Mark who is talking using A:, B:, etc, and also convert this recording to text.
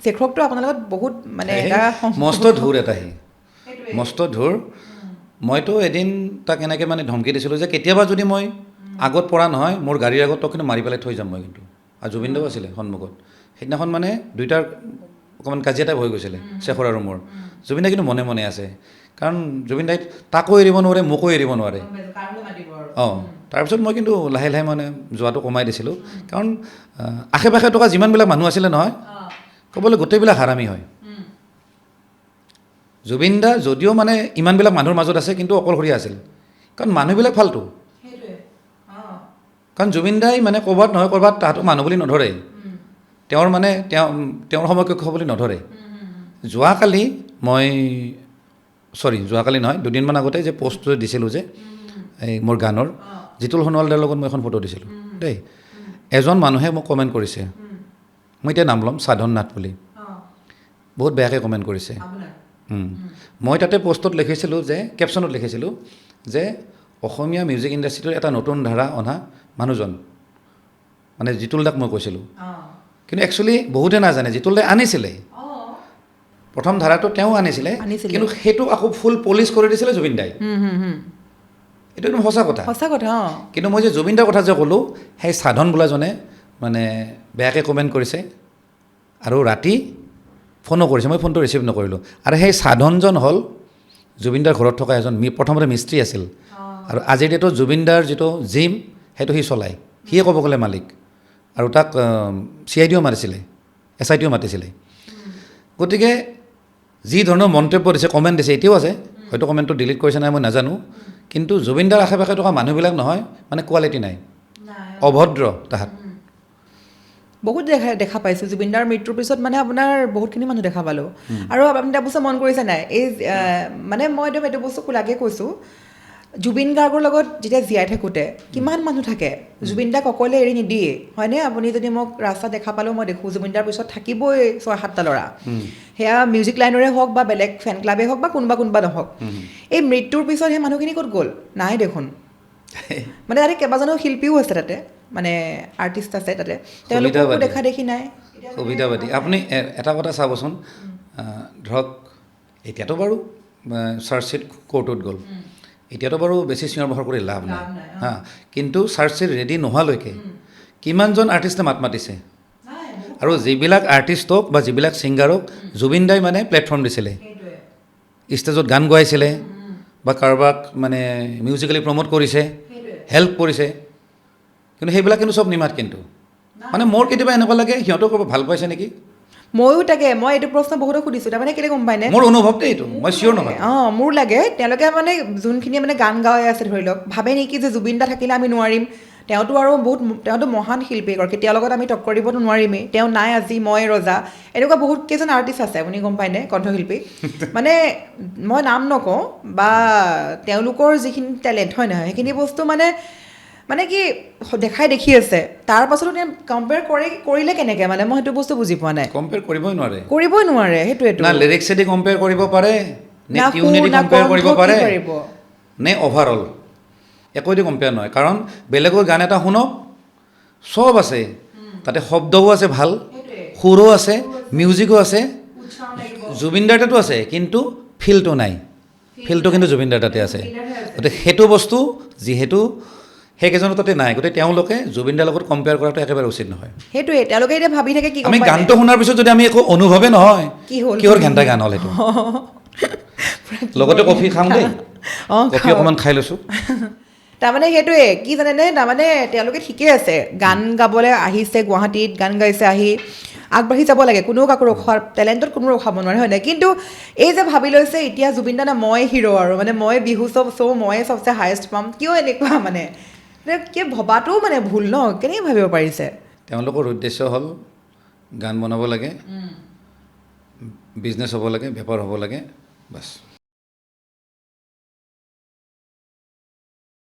A: শেখৰকটো আপোনাৰ লগত বহুত মানে এটা
B: মস্ত ধূৰ এটা মস্ত ধূৰ মইতো এদিন তাক এনেকৈ মানে ধমকি দিছিলোঁ যে কেতিয়াবা যদি মই আগত পৰা নহয় মোৰ গাড়ীৰ আগত তক কিন্তু মাৰি পেলাই থৈ যাম মই কিন্তু আৰু জুবিন দাও আছিলে সন্মুখত সেইদিনাখন মানে দুইটাৰ অকণমান কাজিয়া টাইপ হৈ গৈছিলে শেখৰ আৰু মোৰ জুবিন দা কিন্তু মনে মনে আছে কাৰণ জুবিন দাই তাকো এৰিব নোৱাৰে মোকো এৰিব নোৱাৰে অঁ তাৰপিছত মই কিন্তু লাহে লাহে মানে যোৱাটো কমাই দিছিলোঁ কাৰণ আশে পাশে থকা যিমানবিলাক মানুহ আছিলে নহয় ক'বলৈ গোটেইবিলাক হাৰামী হয় জুবিন দা যদিও মানে ইমানবিলাক মানুহৰ মাজত আছে কিন্তু অকলশৰীয়া আছিল কাৰণ মানুহবিলাক ফাল্টু কাৰণ জুবিন দাই মানে ক'ৰবাত নহয় ক'ৰবাত তাহাঁতক মানুহ বুলি নধৰে তেওঁৰ মানে তেওঁৰ সমকক্ষ বুলি নধৰে যোৱাকালি যোৱাকালি নহয় দুদিনমান আগতে যে পষ্টটো দিছিলোঁ যে এই মোৰ গানৰ জিতুল সোণোৱালদাৰ লগত মই এখন ফটো দিছিলোঁ দেই এজন মানুহে মোক কমেণ্ট কৰিছে মই এতিয়া নাম ল'ম সাধন নাথ বুলি বহুত বেয়াকৈ কমেণ্ট কৰিছে মই তাতে পষ্টত লিখিছিলোঁ যে কেপশ্যনত লিখিছিলোঁ যে অসমীয়া মিউজিক ইণ্ডাষ্ট্ৰিটোৰ এটা নতুন ধাৰা অনা মানুহজন মানে জিতুল দাক মই কৈছিলোঁ কিন্তু একচুৱেলি বহুতে নাজানে জিতুল দাই আনিছিলে প্ৰথম ধাৰাটো তেওঁ আনিছিলে কিন্তু সেইটো আকৌ ফুল পলিচ কৰি দিছিলে জুবিন দাই এইটো একদম সঁচা কথা কিন্তু মই যে জুবিন দাৰ কথা যে ক'লোঁ সেই সাধন বোলাজনে মানে বেয়াকৈ কমেণ্ট কৰিছে আৰু ৰাতি ফোনো কৰিছে মই ফোনটো ৰিচিভ নকৰিলোঁ আৰু সেই সাধনজন হ'ল জুবিন দাৰ ঘৰত থকা এজন প্ৰথমতে মিস্ত্ৰী আছিল আৰু আজিৰ ডেটত জুবিন দাৰ যিটো জিম সেইটো সি চলায় সিয়ে ক'ব গ'লে মালিক আৰু তাক CIDও মাতিছিলে SITও মাতিছিলে গতিকে যি ধৰণৰ মন্তব্য দিছে কমেণ্ট দিছে এতিয়াও আছে হয়তো কমেণ্টটো ডিলিট কৰিছে নাই মই নাজানো কিন্তু জুবিন দাৰ আশে পাশে থকা মানুহবিলাক নহয় মানে কোৱালিটি নাই অভদ্ৰ তাহাঁত
A: বহুত দেখা পাইছোঁ জুবিন দাৰ মৃত্যুৰ পিছত মানে আপোনাৰ বহুতখিনি মানুহ দেখা পালোঁ আৰু আপুনি এটা বস্তু মন কৰিছে নাই এই মানে মই একদম এইটো বস্তু খোলাকৈ কৈছোঁ জুবিন গাৰ্গৰ লগত যেতিয়া জীয়াই থাকোঁতে কিমান মানুহ থাকে জুবিন দাক অকলে এৰি নিদিয়ে হয়নে আপুনি যদি মোক ৰাস্তাত দেখা পালেও মই দেখোঁ জুবিন দাৰ পিছত থাকিবই 6-7টা ল'ৰা সেয়া মিউজিক লাইনৰে হওক বা বেলেগ ফেন ক্লাবেই হওক বা কোনোবা নহওক এই মৃত্যুৰ পিছত সেই মানুহখিনি ক'ত গ'ল নাই দেখোন মানে তাতে কেইবাজনো শিল্পীও আছে তাতে মানে আৰ্টিষ্ট আছে তাতে তেওঁলোককো দেখা দেখি নাই
B: সুবিধাবাদী আপুনি এটা কথা চাবচোন ধৰক এতিয়াতো বাৰু চাৰ্জশ্বিট কোৰ্টত গ'ল এতিয়াতো বাৰু বেছি চিঞৰ বাখৰ কৰি লাভ নাই হা কিন্তু চাৰ্জশ্বিট ৰেডি নোহোৱালৈকে কিমানজন আৰ্টিষ্টে মাত মাতিছে আৰু যিবিলাক আৰ্টিষ্টক বা যিবিলাক ছিংগাৰক জুবিন দাই মানে প্লেটফৰ্ম দিছিলে ষ্টেজত গান গোৱাইছিলে বা কাৰোবাক মানে মিউজিকেলি প্ৰমোট কৰিছে হেল্প কৰিছে কিন্তু সেইবিলাক কিন্তু চব নিমাত কিন্তু মানে মোৰ কেতিয়াবা এনেকুৱা লাগে সিহঁতক ক'ব ভাল পাইছে নেকি
A: ময়ো তাকে মই এইটো প্ৰশ্ন বহুতক সুধিছোঁ তাৰমানে কেলৈ গম পায়নে
B: মোৰ অনুভৱটো এইটো মই চিয়'ৰ নহয়
A: মোৰ লাগে তেওঁলোকে মানে যোনখিনিয়ে মানে গান গাই আছে ধৰি লওক ভাবে নেকি যে জুবিন দা থাকিলে আমি নোৱাৰিম তেওঁতো মহান শিল্পী এগৰাকী তেওঁৰ লগত আমি টক্কৰ দিবতো নোৱাৰিমেই তেওঁ নাই আজি মই ৰজা এনেকুৱা বহুত কেইজন আৰ্টিষ্ট আছে আপুনি গম পায়নে কণ্ঠশিল্পী মানে মই নাম নকওঁ বা তেওঁলোকৰ যিখিনি টেলেণ্ট হয় নহয় সেইখিনি বস্তু মানে কি দেখি আছে তাৰ পাছতো কম্পেয়াৰ কৰিলে কেনেকৈ মানে মই সেইটো বস্তু বুজি পোৱা নাই
B: কম্পেয়াৰ কৰিবই
A: নোৱাৰে সেইটোৱেতো
B: না লিৰিক্সেদি কম্পেয়াৰ কৰিব পাৰে নে টিউনেদি কম্পেয়াৰ কৰিব পাৰে নে অভাৰঅল একোৱেদি কম্পেয়াৰ নহয় কাৰণ বেলেগৰ গান এটা শুনক চব আছে তাতে শব্দও আছে ভাল সুৰো আছে মিউজিকো আছে জুবিন দাৰ তাতো আছে কিন্তু ফিলটো নাই ফিলটো কিন্তু জুবিন দাৰ তাতে আছে গতিকে সেইটো বস্তু যিহেতু সেইকেইজনৰ তাতে নাই গতিকে তেওঁলোকে জুবিন দাৰ লগত কম্পেয়াৰ কৰাটো একেবাৰে উচিত নহয়
A: সেইটোৱে তেওঁলোকে এতিয়া ভাবি থাকে কি
B: আমি গানটো শুনাৰ পিছত যদি আমি একো অনুভৱে নহয় কিহৰ ঘণ্টা গান হ'ল সেইটো লগতে কফি খাম দেই কফি অকণমান খাই লৈছোঁ
A: তাৰমানে সেইটোৱে কি জানেনে তাৰমানে তেওঁলোকে ঠিকেই আছে গান গাবলৈ আহিছে গুৱাহাটীত গান গাইছে আহি আগবাঢ়ি যাব লাগে কোনেও কাকো ৰখোৱাৰ টেলেণ্টত কোনো ৰখাব নোৱাৰে হয় নাই কিন্তু এই যে ভাবি লৈছে এতিয়া জুবিন দা মই হিৰ' আৰু মানে মই বিহু ময়ে চবচে হায়েষ্ট পাম কিয় এনেকুৱা মানে কি ভবাটোও মানে ভুল ন কেনেকৈ ভাবিব পাৰিছে
B: তেওঁলোকৰ উদ্দেশ্য হ'ল গান বনাব লাগে বিজনেছ হ'ব লাগে বেপাৰ হ'ব লাগে বাছ